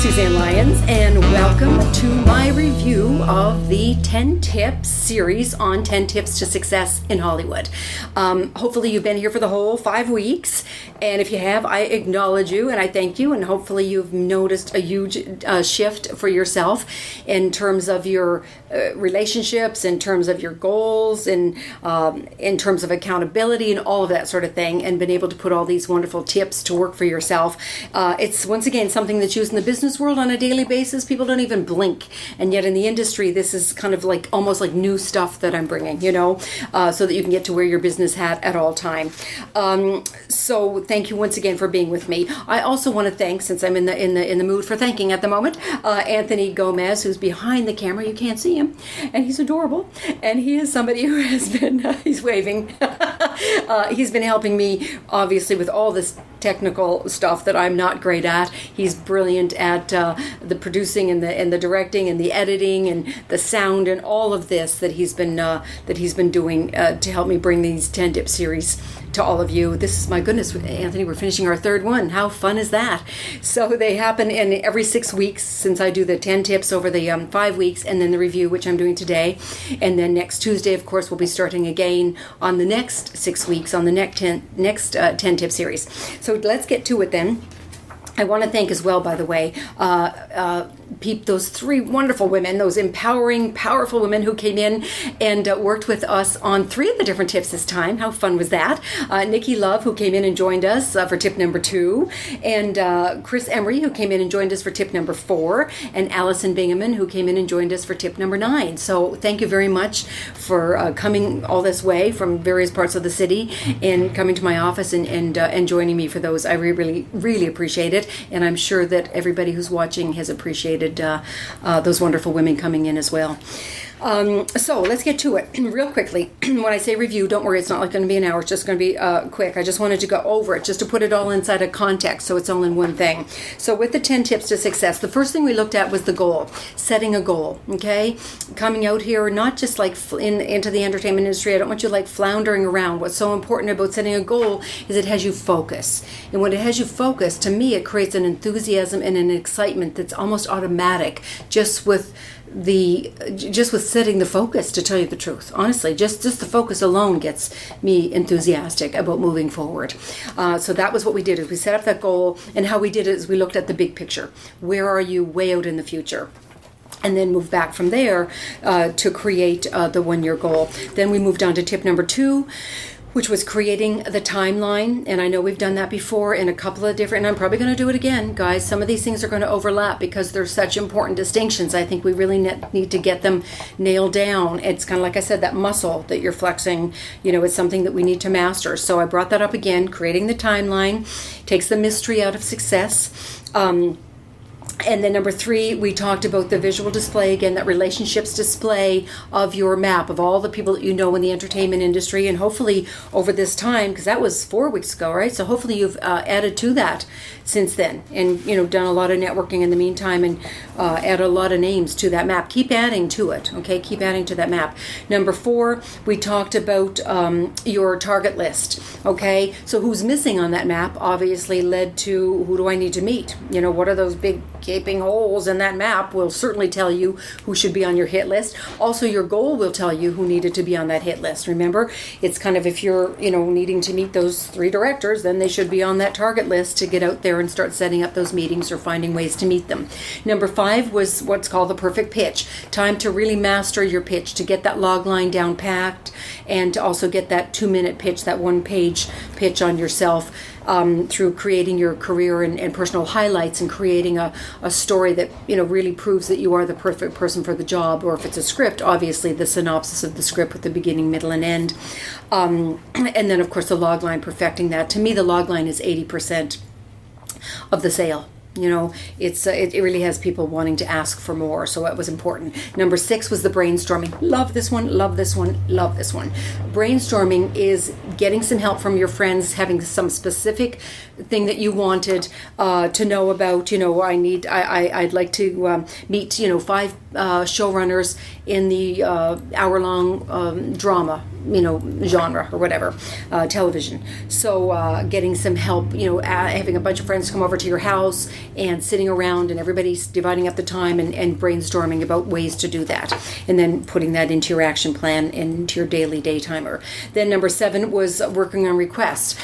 Suzanne Lyons, and welcome to my review of the 10 Tips series on 10 Tips to Success in Hollywood. Hopefully you've been here for the whole 5 weeks, and if you have, I acknowledge you and I thank you, and hopefully you've noticed a huge shift for yourself in terms of your relationships, in terms of your goals, and in terms of accountability and all of that sort of thing, and been able to put all these wonderful tips to work for yourself. It's once again something that's used in the business world on a daily basis. People don't even blink, and yet in the industry this is kind of like almost like new stuff that I'm bringing, so that you can get to wear your business hat at all time. So thank you once again for being with me. I also want to thank, since I'm in the mood for thanking at the moment, Anthony Gomez, who's behind the camera. You can't see him, and he's adorable, and he is somebody who has been he's waving he's been helping me obviously with all this technical stuff that I'm not great at. He's brilliant at the producing and the directing and the editing and the sound and all of this that he's been doing to help me bring these 10 Tip series to all of you. This is, my goodness, Anthony, we're finishing our third one. How fun is that? So they happen in every 6 weeks, since I do the 10 tips over the 5 weeks, and then the review, which I'm doing today. And then next Tuesday, of course, we'll be starting again on the next 6 weeks on the next 10 tip series. So let's get to it then. I want to thank as well, by the way, those 3 wonderful women, those empowering, powerful women who came in and worked with us on 3 of the different tips this time. How fun was that? Nikki Love, who came in and joined us for tip number 2, and Chris Emery, who came in and joined us for tip number 4, and Allison Bingaman, who came in and joined us for tip number 9. So thank you very much for coming all this way from various parts of the city and coming to my office and joining me for those. I really, really appreciate it. And I'm sure that everybody who's watching has appreciated those wonderful women coming in as well. So let's get to it real quickly. When I say review, don't worry, it's not like going to be an hour. It's just going to be quick. I just wanted to go over it just to put it all inside a context so it's all in one thing. So with the 10 tips to success, the first thing we looked at was the goal, setting a goal, okay? Coming out here, not just like into the entertainment industry. I don't want you like floundering around. What's so important about setting a goal is it has you focus. And when it has you focus, to me, it creates an enthusiasm and an excitement that's almost automatic just with setting the focus, to tell you the truth. Honestly, just the focus alone gets me enthusiastic about moving forward. So that was what we did, is we set up that goal, and how we did it is we looked at the big picture. Where are you way out in the future? And then move back from there to create the 1-year goal. Then we moved on to tip number 2, which was creating the timeline. And I know we've done that before in a couple of different, and I'm probably going to do it again, guys. Some of these things are going to overlap because they're such important distinctions. I think we really need to get them nailed down. It's kind of like I said, that muscle that you're flexing, it's something that we need to master. So I brought that up again. Creating the timeline takes the mystery out of success. And then number 3, we talked about the visual display, again, that relationships display of your map, of all the people that you know in the entertainment industry. And hopefully over this time, because that was 4 weeks ago, right? So hopefully you've added to that since then, and done a lot of networking in the meantime, and add a lot of names to that map. Keep adding to it, okay? Keep adding to that map. Number 4, we talked about your target list, okay? So who's missing on that map obviously led to who do I need to meet? What are those big gaping holes in that map will certainly tell you who should be on your hit list. Also, your goal will tell you who needed to be on that hit list. Remember, it's kind of, if you're, needing to meet those 3 directors, then they should be on that target list to get out there and start setting up those meetings or finding ways to meet them. Number 5 was what's called the perfect pitch. Time to really master your pitch, to get that log line down packed, and to also get that 2-minute pitch, that 1-page pitch on yourself. Through creating your career and personal highlights, and creating a story that really proves that you are the perfect person for the job. Or if it's a script, obviously the synopsis of the script with the beginning, middle, and end. And then of course the log line, perfecting that. To me, the log line is 80% of the sale. It really has people wanting to ask for more, so it was important. Number 6 was the brainstorming. Love this one, love this one, love this one. Brainstorming is getting some help from your friends, having some specific thing that you wanted to know about. I'd like to meet 5 showrunners in the hour-long drama, genre or whatever, television. So getting some help, having a bunch of friends come over to your house and sitting around and everybody's dividing up the time and brainstorming about ways to do that. And then putting that into your action plan, into your daily day timer. Then number 7 was working on requests,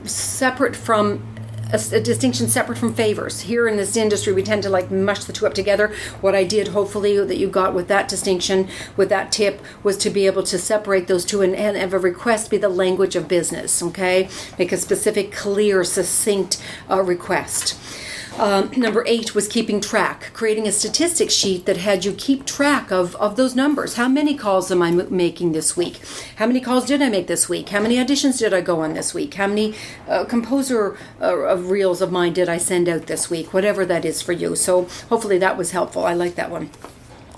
separate from a distinction separate from favors. Here in this industry, we tend to mush the two up together. What I did, hopefully, that you got with that distinction, with that tip, was to be able to separate those two and have a request be the language of business, okay? Make a specific, clear, succinct request. Number 8 was keeping track, creating a statistics sheet that had you keep track of those numbers. How many calls am I making this week? How many calls did I make this week? How many auditions did I go on this week? How many composer reels of mine did I send out this week? Whatever that is for you. So hopefully that was helpful. I like that one.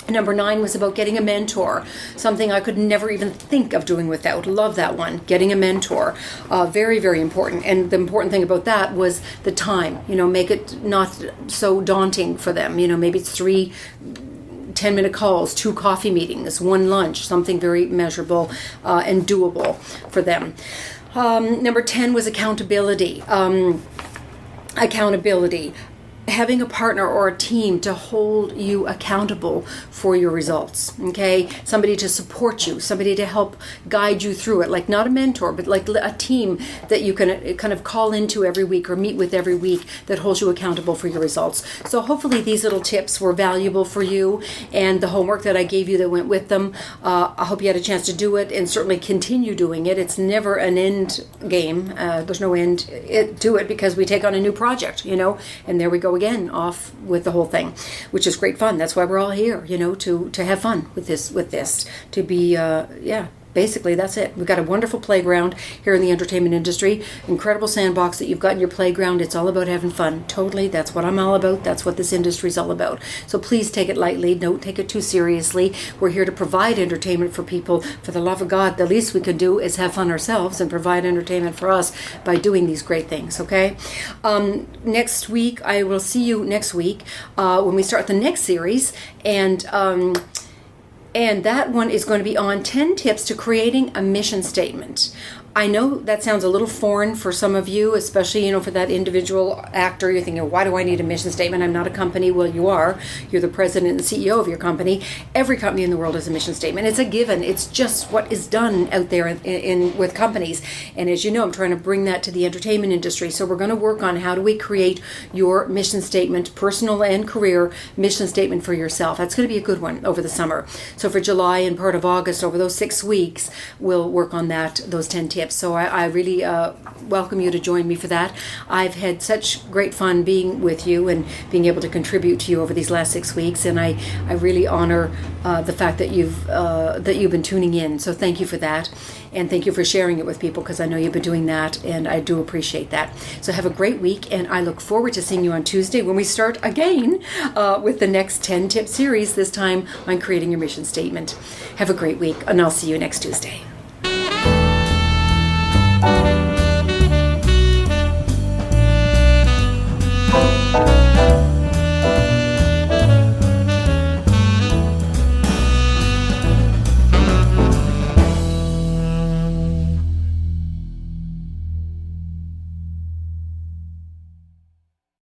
Number 9 was about getting a mentor, something I could never even think of doing without. Love that one, getting a mentor. Very, very important. And the important thing about that was the time. Make it not so daunting for them. Maybe it's 3 10-minute calls, 2 coffee meetings, 1 lunch, something very measurable and doable for them. Number 10 was accountability. Having a partner or a team to hold you accountable for your results, okay? Somebody to support you, somebody to help guide you through it, not a mentor, but a team that you can kind of call into every week or meet with every week that holds you accountable for your results. So hopefully these little tips were valuable for you, and the homework that I gave you that went with them, I hope you had a chance to do it and certainly continue doing it. It's never an end game. There's no end to it because we take on a new project, and there we go again, off with the whole thing, which is great fun. That's why we're all here, to have fun with this, to be, basically that's it. We've got a wonderful playground here in the entertainment industry, incredible sandbox that you've got in your playground. It's all about having fun. Totally, that's what I'm all about. That's what this industry is all about. So please take it lightly. Don't take it too seriously. We're here to provide entertainment for people. For the love of God, the least we can do is have fun ourselves and provide entertainment for us by doing these great things, okay? Next week, I will see you next week when we start the next series, and that one is going to be on 10 tips to creating a mission statement. I know that sounds a little foreign for some of you, especially, for that individual actor. You're thinking, why do I need a mission statement? I'm not a company. Well, you are. You're the president and CEO of your company. Every company in the world has a mission statement. It's a given. It's just what is done out there in with companies. And as you know, I'm trying to bring that to the entertainment industry. So we're going to work on how do we create your mission statement, personal and career mission statement for yourself. That's going to be a good one over the summer. So for July and part of August, over those 6 weeks, we'll work on those 10 tips. So I really welcome you to join me for that. I've had such great fun being with you and being able to contribute to you over these last 6 weeks, and I really honor the fact that you've been tuning in. So thank you for that, and thank you for sharing it with people, because I know you've been doing that, and I do appreciate that. So have a great week, and I look forward to seeing you on Tuesday when we start again with the next 10 tip series, this time on creating your mission statement. Have a great week, and I'll see you next Tuesday.